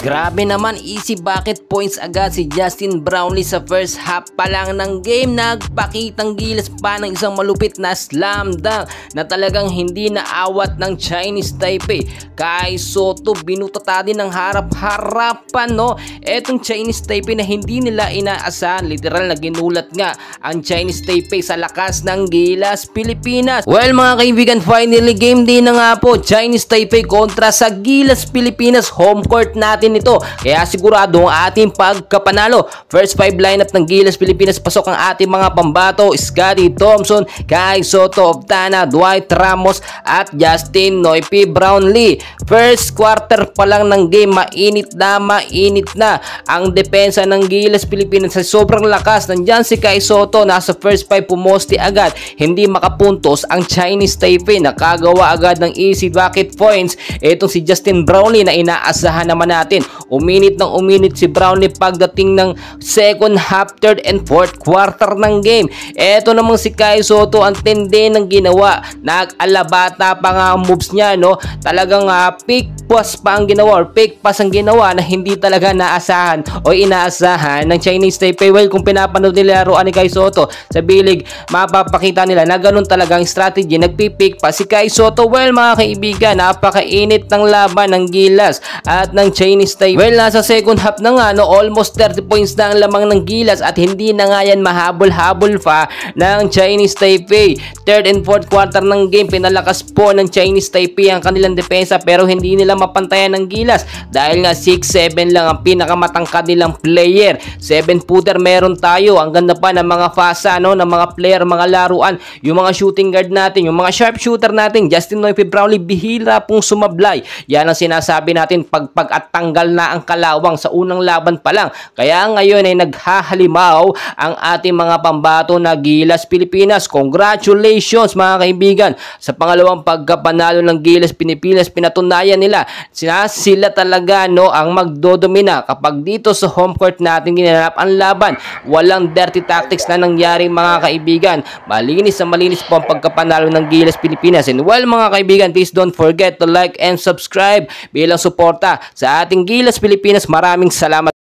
Grabe naman, easy bucket points agad si Justin Brownlee sa first half pa lang ng game. Nagpakitang gilas pa ng isang malupit na slam dunk na talagang hindi naawat ng Chinese Taipei. Kai Sotto binutata din ng harap-harapan, no? Etong Chinese Taipei na hindi nila inaasahan, literal na ginulat nga ang Chinese Taipei sa lakas ng Gilas Pilipinas. Well mga kaibigan, finally game day na nga po, Chinese Taipei kontra sa Gilas Pilipinas. Home court natin ito, kaya sigurado ang ating pagkapanalo. First 5 lineup ng Gilas Pilipinas, pasok ang ating mga pambato: Scotty Thompson, Kai Sotto of Tana, Dwight Ramos at Justin Noypi Brownlee. First quarter pa lang ng game, mainit na ang depensa ng Gilas Pilipinas sa sobrang lakas. Nandyan si Kai Sotto, nasa first 5 pumosti agad, hindi makapuntos ang Chinese Taipei, nakagawa agad ng easy bucket points. Itong si Justin Brownlee na inaasahan naman natin, uminit si Brownlee pagdating ng second half, third and fourth quarter ng game. Eto namang si Kai Sotto, ang tindi ng ginawa, nag-alabata pa nga ang moves niya, no? Talagang pick pass pa ang ginawa, or pick pass ang ginawa na hindi talaga naasahan o inaasahan ng Chinese Taipei. Well, kung pinapanood nila laruan ni Kai Sotto sa bilig, mapapakita nila na ganun talagang strategy, nagpipick pa si Kai Sotto. Well mga kaibigan, napakainit ng laban ng Gilas at ng Chinese Taipei. Well, nasa second half na nga, no, almost 30 points na ang lamang ng Gilas at hindi na nga yan mahabol-habol pa ng Chinese Taipei. Third and fourth quarter ng game, pinalakas po ng Chinese Taipei ang kanilang depensa, pero hindi nila mapantayan ng Gilas dahil nga 6'7" lang ang pinakamatangkad nilang player. 7-footer meron tayo, ang ganda pa ng mga fasa, no, ng mga player, mga laruan. Yung mga shooting guard natin, yung mga sharp shooter natin, Justin Noypi Brownlee, bihira pong sumablay. Yan ang sinasabi natin, pag at tanggal na ang kalawang sa unang laban pa lang. Kaya ngayon ay naghahalimaw ang ating mga pambato na Gilas Pilipinas. Congratulations mga kaibigan sa pangalawang pagkapanalo ng Gilas Pilipinas. Pinatunayan nila sila talaga, no, ang magdodomina kapag dito sa home court natin ginanap ang laban. Walang dirty tactics na nangyari mga kaibigan. Malinis po ang pagkapanalo ng Gilas Pilipinas. And well mga kaibigan, please don't forget to like and subscribe bilang suporta sa ating Gilas Pilipinas. Maraming salamat.